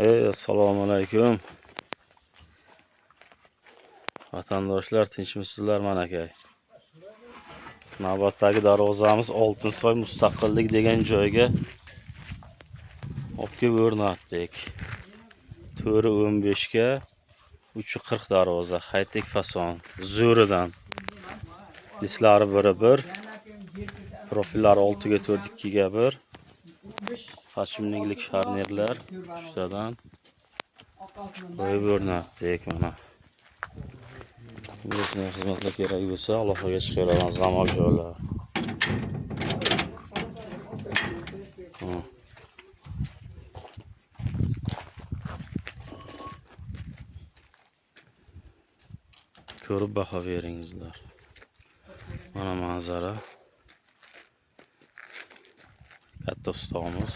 Assalomu alaykum. Vatandoshlar, tinchmisizlar manakay. Navbatdagi darvozamiz Oltinsoy Mustaqillik degan joyga olib kelib o'rnatdik. To'ri 15 ga, uchi 40 darvoza, haytek fason, zo'ridan. Lislari 1-1, profillari 6 ga 4, 2 ga 1. Hashimliklik sharnirlar uchtadan qo'yib o'rnatdik mana. Bizning xizmatlar kerak bo'lsa, aloqaga chiqaveramiz zamoljolar. Ko'rib baho beringizlar. Mana manzara. Katta ustomuz.